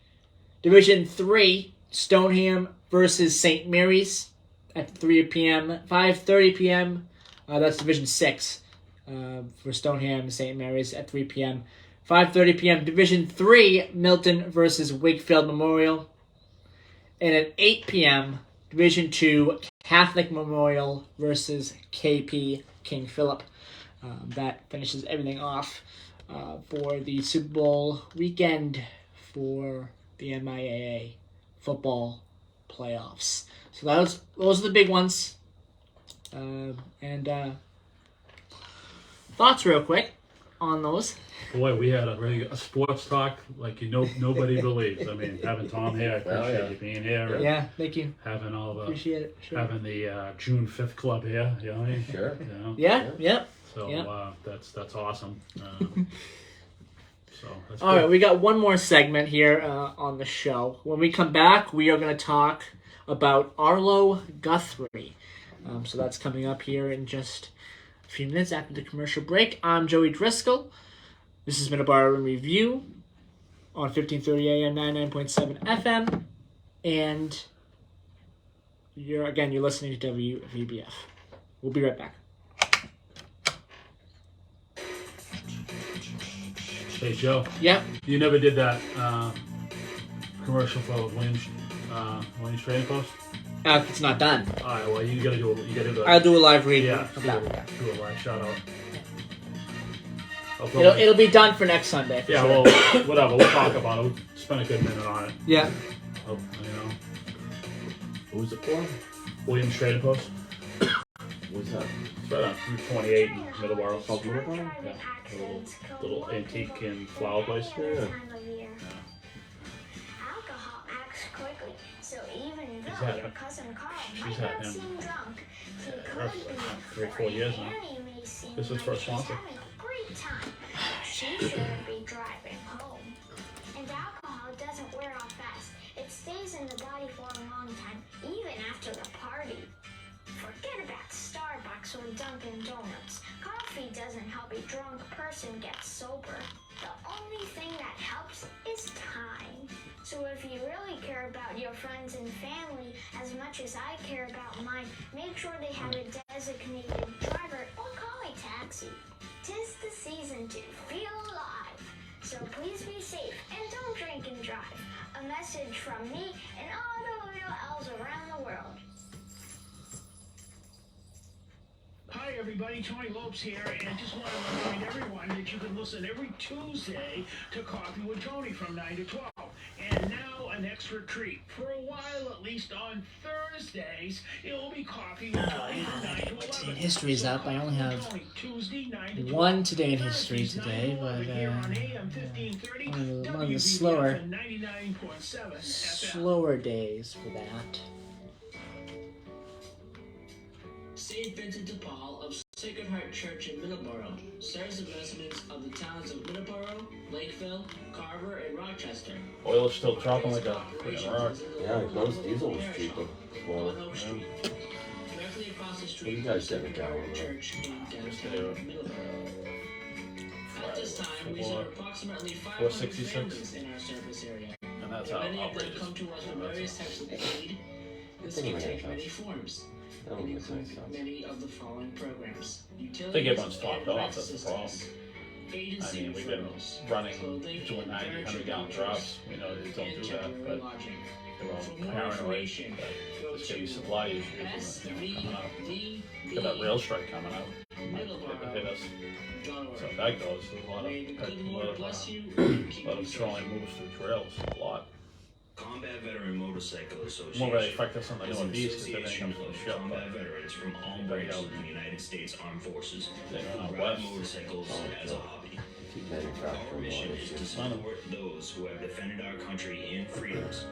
Division 3, Stoneham versus St. Mary's at 3 p.m. 5:30 p.m. That's Division 6 for Stoneham and St. Mary's at 3 p.m. 5:30 p.m. Division 3, Milton versus Wakefield Memorial. And at 8 p.m., Division 2, Catholic Memorial versus KP King Philip. That finishes everything off for the Super Bowl weekend for the MIAA football playoffs. So those are the big ones. And thoughts real quick on those. Boy, we had a sports talk like nobody believes. I mean, having Tom here, I appreciate you being here. Yeah, thank you. Having all the Appreciate it. Sure. having the June 5th club here. You know what I mean? Sure. You know? Yeah. So that's awesome. So that's All good. right, we got one more segment here on the show. When we come back, we are going to talk about Arlo Guthrie. So that's coming up here in just a few minutes after the commercial break. I'm Joey Driscoll. This is Middleboro in Review on 1530 AM, 99.7 FM. And you're listening to WVBF. We'll be right back. Hey Joe. Yep. You never did that commercial for Williams Trading Post? It's not done. All right. Well, you gotta do it. I'll do a live read. Yeah. Of that. Yeah. Do a live shout out. It'll be done for next Sunday. For sure. Well, whatever. We'll talk about it. We'll spend a good minute on it. Yeah. Who's it for? Williams Trading Post. What's that? It's right on Route 28 in Middleboro. South Middleboro? Yeah. A little antique and flower place. Yeah. Alcohol acts quickly, so even She's though had your him. cousin Carl She's might had not him. seem drunk, he her could be for 3 or 4 years now. Annie may seem This is like for a she's sponsor. having a great time. She shouldn't be driving home. And alcohol doesn't wear off fast. It stays in the body for a long time, even after the party. Forget about Starbucks or Dunkin' Donuts. Coffee doesn't help a drunk person get sober. The only thing that helps is time. So if you really care about your friends and family as much as I care about mine, make sure they have a designated driver or call a taxi. 'Tis the season to feel alive. So please be safe and don't drink and drive. A message from me and all the little elves around the world. Hi everybody, Tony Lopes here, and I just want to remind everyone that you can listen every Tuesday to Coffee with Tony from 9 to 12. And now an extra treat. For a while, at least on Thursdays, it will be Coffee with Tony from 9 to 11. History's up. I only have Tuesday, 9 to 12. one today in history today, but one of the slower days for that. St. Vincent de Paul of Sacred Heart Church in Middleboro serves the residents of the towns of Middleboro, Lakeville, Carver, and Rochester. Oil is still dropping like a rock. Yeah, I noticed diesel was cheaper. Well, Directly across the what street you from guys Sacred think Heart of Church in downtown Middleboro. At this time, we serve approximately 500 families in our service area. And that's how Many of them outrageous. come to us for various types of aid. This can take many forms. That And would make include sense. many of the following programs. I think Utilities everyone's topped and off, rec that's the problem. assistance, I agency mean, we've been referrals, running clothing, doing 90, furniture 100 gallon rentals, drops. We know they don't and do that, temporary but lodging. they're all For more paranoid. information, go There's gonna be to supply issues coming up. SVD Got that rail strike coming up. Might hit us. So if that goes, there's a lot May the good Lord of bless you and keep lot of you safe. trolling moves through trails. A lot. Combat Veteran Motorcycle Association Won't really affect us on the is an northeast because everything association comes from the of ship. combat But veterans from all anybody branches else? of the United States Armed Forces They who go out ride west. motorcycles as a hobby. Keep Our manufacturing mission more is to issues. support those who have defended our country and freedoms.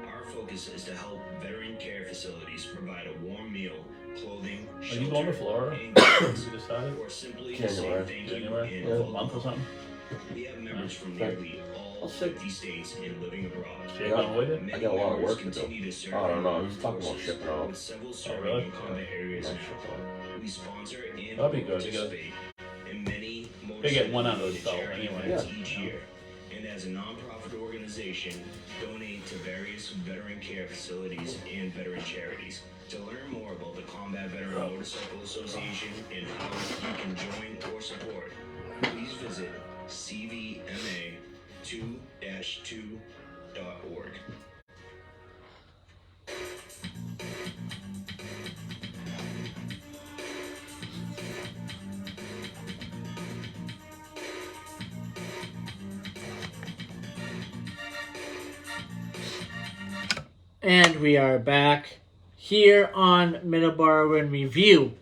Our focus is to help veteran care facilities provide a warm meal, clothing, Are shelter, you going to Florida? and guidance, You decided? or simply to say January. thank you January? and Yeah, a vote. month or something? We have members from nearly all 50 states and living abroad. So you're going with it? I got a lot of work to Continue do. to serve I don't know. in He's talking about forces shipping out. with several Oh, serving really? in combat areas Nice now. ship out. We sponsor and That'd be good, because participate in many they get one under the motorcycle belt charity anyway. events Yeah. each year. And as a non-profit organization, donate to various veteran care facilities and veteran charities. To learn more about the Combat Veteran Motorcycle Association and how you can join or support, please visit cvma2-2.org. And we are back here on Middleboro in Review.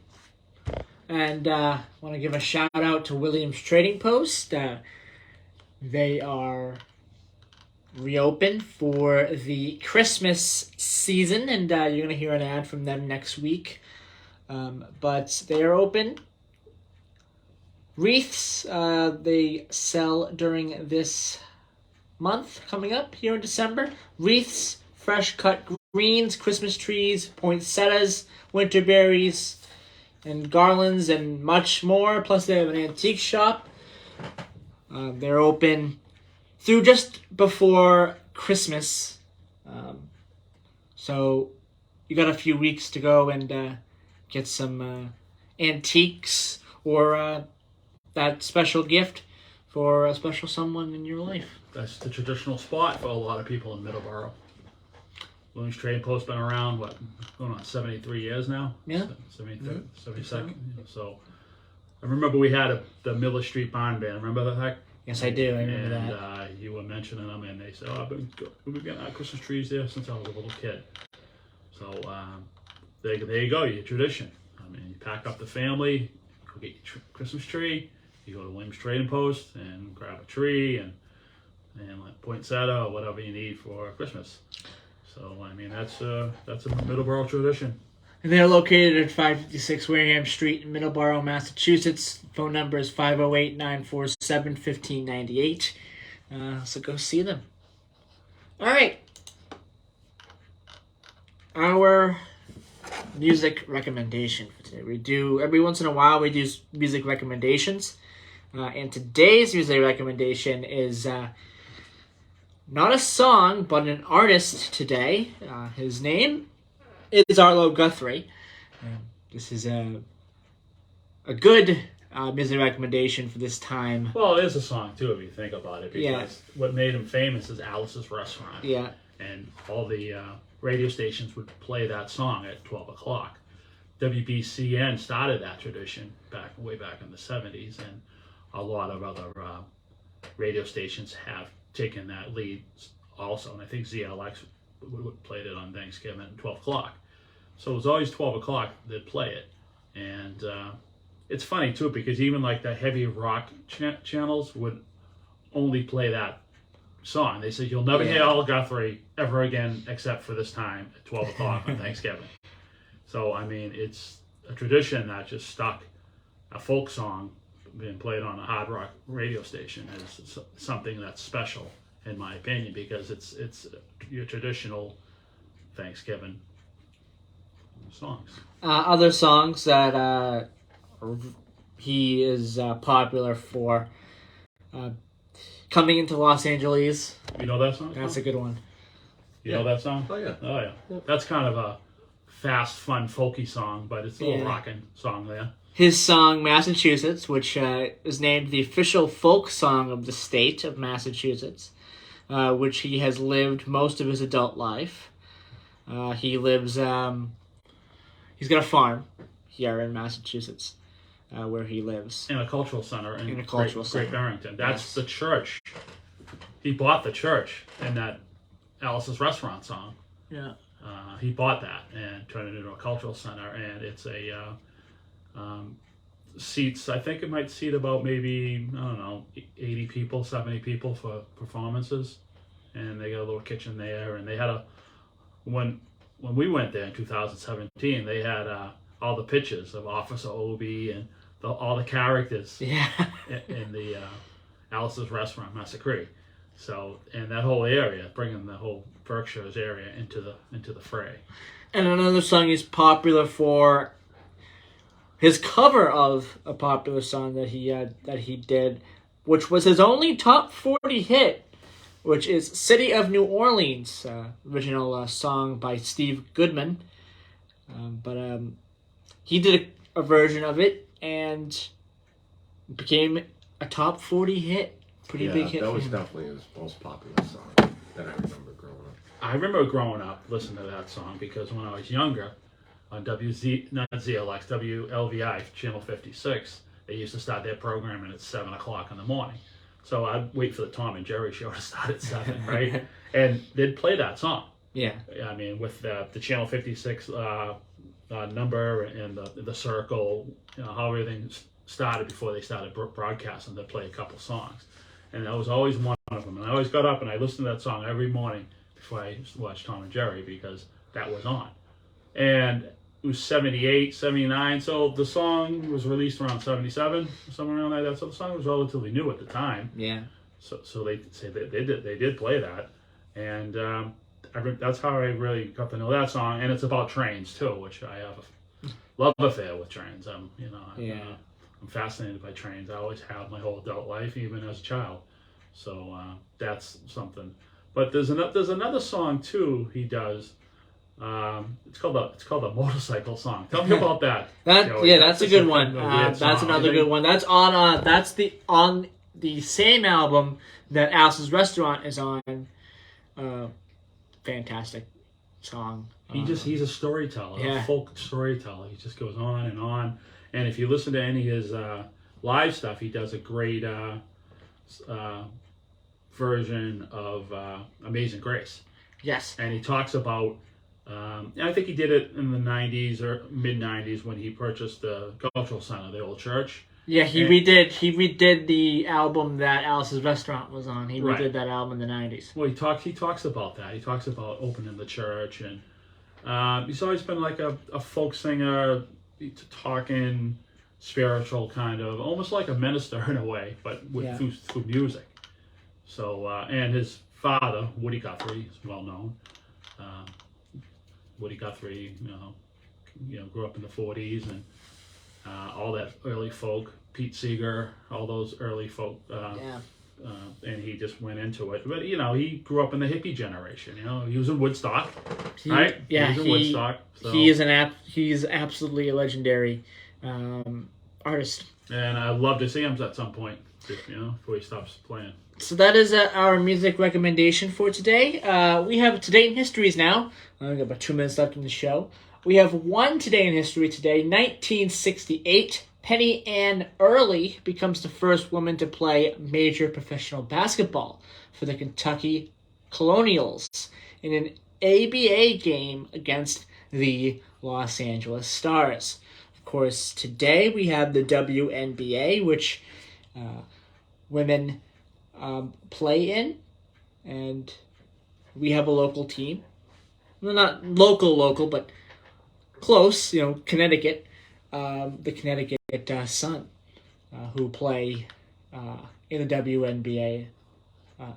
And want to give a shout out to Williams Trading Post. They are reopened for the Christmas season, and you're going to hear an ad from them next week. But they are open. Wreaths they sell during this month coming up here in December. Wreaths, fresh cut greens, Christmas trees, poinsettias, winter berries, and garlands, and much more. Plus they have an antique shop. They're open through just before Christmas. So you got a few weeks to go and get some antiques or that special gift for a special someone in your life. That's the traditional spot for a lot of people in Middleboro. Williams Trading Post been around, what, going on 73 years now? Yeah. 73rd, 72nd. So I remember we had the Miller Street Barn Band. Remember that heck? Yes, I do. I remember and, that. You were mentioning them, and they said, "Oh, we've been getting our Christmas trees there since I was a little kid." So there you go, your tradition. I mean, you pack up the family, go get your Christmas tree. You go to Williams Trading Post and grab a tree and like poinsettia or whatever you need for Christmas. So I mean, that's a Middleboro tradition. And they're located at 556 Wareham Street in Middleboro, Massachusetts. Phone number is 508-947-1598. So go see them. All right. Our music recommendation for today. We do, every once in a while, we do music recommendations. And today's music recommendation is not a song, but an artist today. His name is Arlo Guthrie. This is a good music recommendation for this time. Well, it is a song too, if you think about it, because Yeah. what made him famous is Alice's Restaurant. Yeah. And all the radio stations would play that song at 12 o'clock. WBCN started that tradition way back in the 70s, and a lot of other radio stations have taken that lead also. And I think ZLX played it on Thanksgiving at 12 o'clock. So it was always 12 o'clock they'd play it. And it's funny too, because even like the heavy rock channels would only play that song. They said, you'll never hear Arlo Guthrie ever again except for this time at 12 o'clock on Thanksgiving. So, I mean, it's a tradition that just stuck. A folk song being played on a hard rock radio station is something that's special, in my opinion, because it's your traditional Thanksgiving songs. Other songs that he is popular for. Coming into Los Angeles. You know that song? That's a good one. You know that song? Oh, yeah. Oh, yeah. That's kind of a fast, fun, folky song, but it's a little rocking song there. His song, Massachusetts, which is named the official folk song of the state of Massachusetts, which he has lived most of his adult life. He lives, he's got a farm here in Massachusetts, where he lives. In a cultural center in a cultural center. Great Barrington. That's the church. He bought the church in that Alice's Restaurant song. Yeah. He bought that and turned it into a cultural center, and it's a seats. I think it might seat about maybe 80 people, 70 people for performances, and they got a little kitchen there. And they had when we went there in 2017, they had all the pictures of Officer Obie and all the characters in the Alice's Restaurant, Massacre. So, and that whole area, bringing the whole Berkshires area into the fray. And another song he's popular for, his cover of a popular song that he did, which was his only top 40 hit, which is "City of New Orleans," original song by Steve Goodman. But he did a version of it and became a top 40 hit. Pretty big hit. That was definitely his most popular song that I remember growing up. I remember growing up listening to that song because when I was younger, on WLVI, Channel 56, they used to start their programming at 7 o'clock in the morning. So I'd wait for the Tom and Jerry show to start at 7, right? And they'd play that song. Yeah. I mean, with the Channel 56 number and the circle, how everything started before they started broadcasting, they'd play a couple songs. And that was always one of them. And I always got up and I listened to that song every morning before I watched Tom and Jerry because that was on. And it was 78, 79, so the song was released around 77, somewhere around like that. So the song was relatively new at the time. Yeah. So they say they did play that, and that's how I really got to know that song. And it's about trains too, which I have a love affair with trains. I'm fascinated by trains. I always have my whole adult life, even as a child. So that's something. But there's another song too he does. It's called the motorcycle song. Tell me about that. That's a good one. That's another good one. That's on the same album that Alice's Restaurant is on. Fantastic song. He's a storyteller, a folk storyteller. He just goes on and on. And if you listen to any of his live stuff, he does a great version of Amazing Grace. Yes. And he talks about, I think he did it in the 90s or mid-90s when he purchased the Cultural Center, the old church. Yeah, he redid the album that Alice's Restaurant was on. He redid that album in the 90s. Well, he talks about that. He talks about opening the church, and he's always been like a folk singer, talking spiritual kind of, almost like a minister in a way, but through music. So, and his father, Woody Guthrie, is well known. Woody Guthrie, grew up in the 40s and all that early folk, Pete Seeger, all those early folk, and he just went into it. But he grew up in the hippie generation. He was in Woodstock, right? Yeah, he was in Woodstock. So. He's absolutely a legendary artist. And I'd love to see him at some point, before he stops playing. So that is our music recommendation for today. We have Today in Histories now. We've got about 2 minutes left in the show. We have one Today in History today, 1968. Penny Ann Early becomes the first woman to play major professional basketball for the Kentucky Colonials in an ABA game against the Los Angeles Stars. Of course, today we have the WNBA, which women play in, and we have a local team. Well, not local, but close, Connecticut. The Connecticut Sun, who play in the WNBA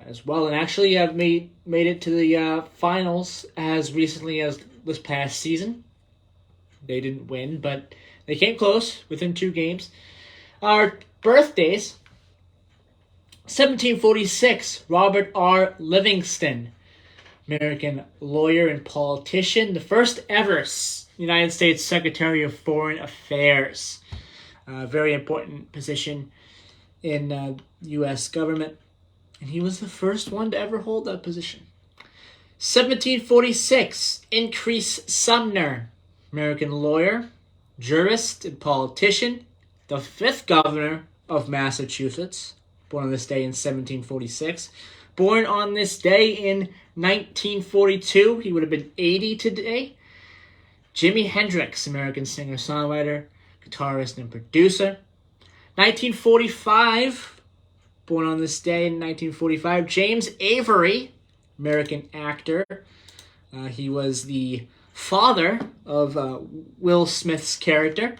as well, and actually have made it to the finals as recently as this past season. They didn't win, but they came close within 2 games. Our birthdays: 1746, Robert R. Livingston, American lawyer and politician, the first ever United States Secretary of Foreign Affairs. Very important position in U.S. government, and he was the first one to ever hold that position. 1746, Increase Sumner, American lawyer, jurist, and politician, the 5th governor of Massachusetts, born on this day in 1746. Born on this day in 1942, he would have been 80 today. Jimi Hendrix, American singer-songwriter, guitarist, and producer. 1945, born on this day in 1945, James Avery, American actor. He was the father of Will Smith's character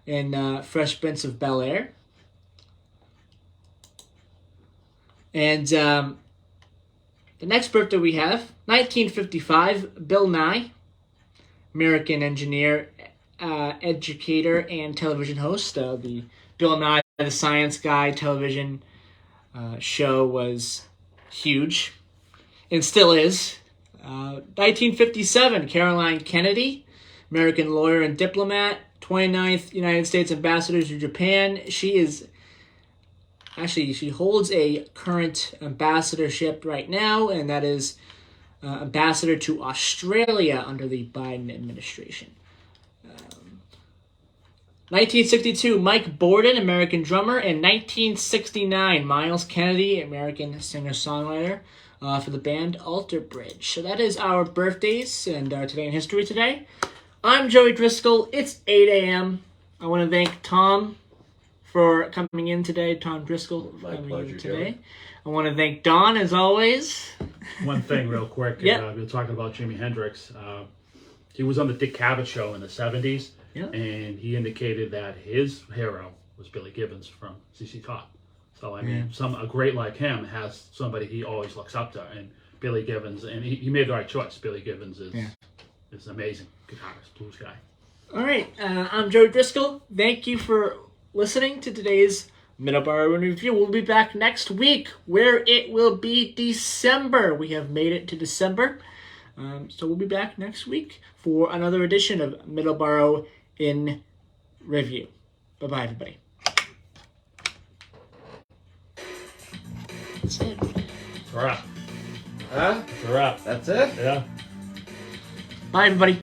in Fresh Prince of Bel-Air. And the next birthday we have, 1955, Bill Nye, American engineer, educator, and television host. The Bill Nye the Science Guy television show was huge, and still is. 1957, Caroline Kennedy, American lawyer and diplomat, 29th United States ambassador to Japan. She holds a current ambassadorship right now, and that is ambassador to Australia under the Biden administration. 1962, Mike Borden, American drummer, and 1969, Miles Kennedy, American singer-songwriter for the band Alter Bridge. So that is our birthdays and our Today in History today. I'm Joey Driscoll. It's 8 a.m. I want to thank Tom for coming in today. Tom Driscoll My coming pleasure, in today. Joey. I want to thank Don, as always. One thing real quick. Yep. We were talking about Jimi Hendrix. He was on the Dick Cavett show in the 70s. Yeah. And he indicated that his hero was Billy Gibbons from ZZ Top. So, I mean, a great like him has somebody he always looks up to. And Billy Gibbons, and he made the right choice. Billy Gibbons is an amazing guitarist, blues guy. All right. I'm Joey Driscoll. Thank you for listening to today's Middleboro Review. We'll be back next week, where it will be December. We have made it to December. So we'll be back next week for another edition of Middleboro in Review. Bye-bye, everybody. That's it. It's a wrap. Huh? It's a wrap. That's it? Yeah. Bye, everybody.